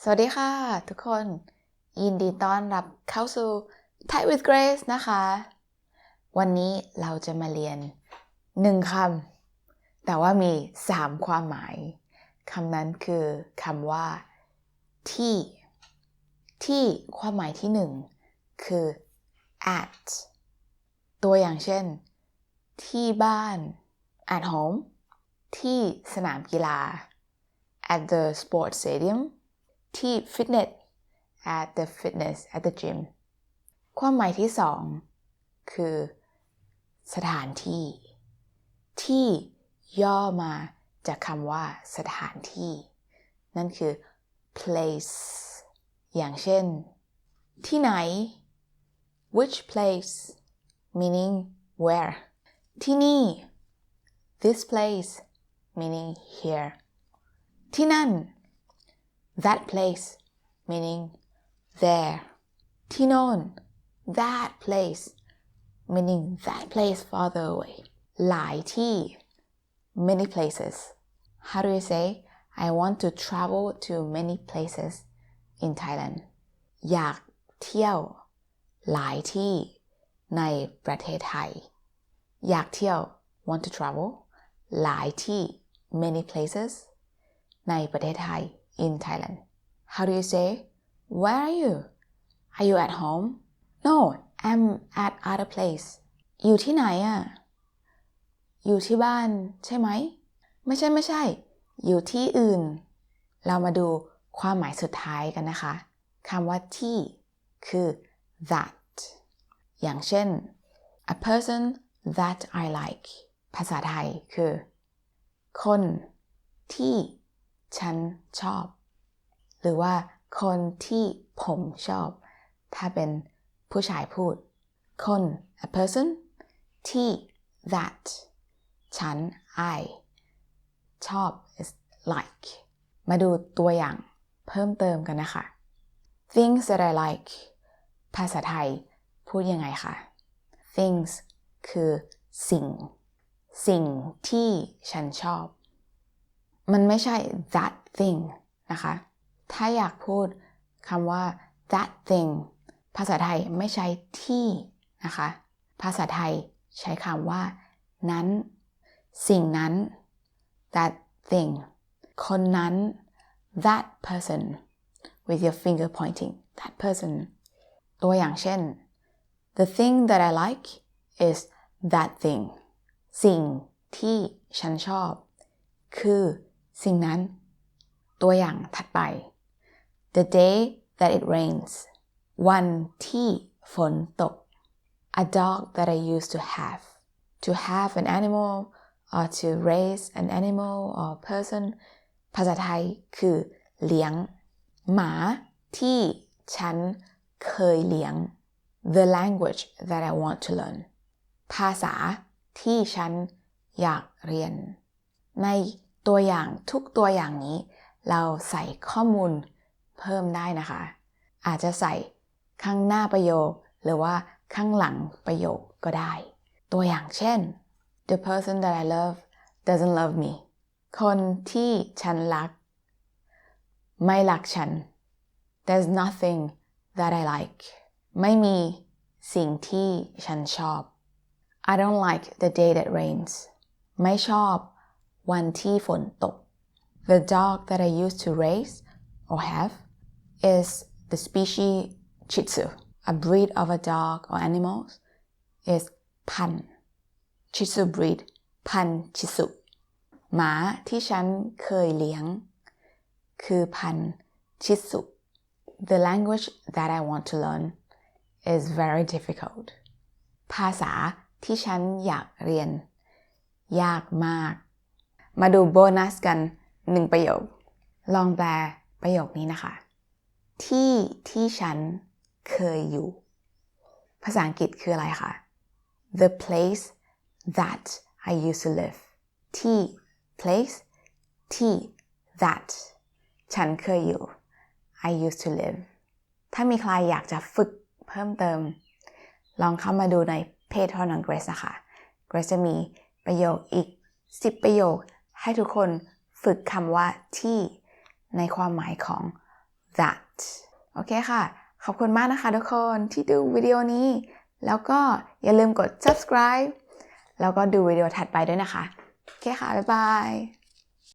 สวัสดีค่ะทุกคนยินดีต้อนรับเข้าสู่ Thai with Grace นะคะวันนี้เราจะมาเรียน1คำแต่ว่ามี3ความหมายคำนั้นคือคำว่าที่ความหมายที่1คือ at ตัวอย่างเช่นที่บ้าน at home ที่สนามกีฬา at the sports stadium ที่ฟิตเนส at the gym ความหมายที่2คือสถานที่ย่อมาจากคำว่าสถานที่นั่นคือ place อย่างเช่นที่ไหน which place meaning where ที่นี่ this place meaning here ที่นั่นthat place meaning there ที่โน่น that place meaning that place farther away หลายที่ many places how do you say I want to travel to many places in Thailand อยากเที่ยวหลายที่ในประเทศไทยอยากเที่ยว want to travel หลายที่ many places ในประเทศไทย in Thailand how do you say where are you at home no I'm at other place อยู่ที่ไหนอยู่ที่บ้านใช่ไหมไม่ใช่อยู่ที่อื่นเรามาดูความหมายสุดท้ายกันนะคะคำว่าที่คือ that อย่างเช่น a person that I like ภาษาไทยคือคนที่ฉันชอบหรือว่าคนที่ผมชอบถ้าเป็นผู้ชายพูดคน a person ที่ that ฉัน I ชอบ is like มาดูตัวอย่างเพิ่มเติมกันนะคะ things that I like ภาษาไทยพูดยังไงคะ things คือสิ่งที่ฉันชอบมันไม่ใช่ that thing นะคะถ้าอยากพูดคำว่า that thing ภาษาไทยไม่ใช้ที่นะคะภาษาไทยใช้คำว่านั้นสิ่งนั้น that thing คนนั้น that person with your finger pointing that person ตัวอย่างเช่น the thing that I like is that thing สิ่งที่ฉันชอบคือสิ่งนั้นตัวอย่างถัดไป the day that it rains วันที่ฝนตก a dog that I used to have an animal or to raise an animal or person ภาษาไทยคือเลี้ยงหมาที่ฉันเคยเลี้ยง the language that I want to learn ภาษาที่ฉันอยากเรียนในตัวอย่างทุกตัวอย่างนี้เราใส่ข้อมูลเพิ่มได้นะคะอาจจะใส่ข้างหน้าประโยคหรือว่าข้างหลังประโยคก็ได้ตัวอย่างเช่น the person that I love doesn't love me คนที่ฉันรักไม่รักฉัน there's nothing that I like ไม่มีสิ่งที่ฉันชอบ I don't like the day that rains ไม่ชอบวันที่ฝนตก The dog that I used to raise or have is the species Shih Tzu. A breed of a dog or animals is พันธุ์ Shih Tzu breed พันธุ์ Shih Tzu หมาที่ฉันเคยเลี้ยงคือพันธุ์ Shih Tzu. The language that I want to learn is very difficult. ภาษาที่ฉันอยากเรียนยากมากมาดูโบนัสกัน1ประโยคลองแปลประโยคนี้นะคะที่ฉันเคยอยู่ภาษาอังกฤษคืออะไรคะ The place that I used to live ที่ place ที่ that ฉันเคยอยู่ I used to live ถ้ามีใครอยากจะฝึกเพิ่มเติมลองเข้ามาดูในเพจของน้อง Grace นะคะ Grace จะมีประโยคอีก10ประโยคให้ทุกคนฝึกคำว่าที่ในความหมายของ that โอเคค่ะขอบคุณมากนะคะทุกคนที่ดูวิดีโอนี้แล้วก็อย่าลืมกด subscribe แล้วก็ดูวิดีโอถัดไปด้วยนะคะโอเคค่ะบ๊ายบาย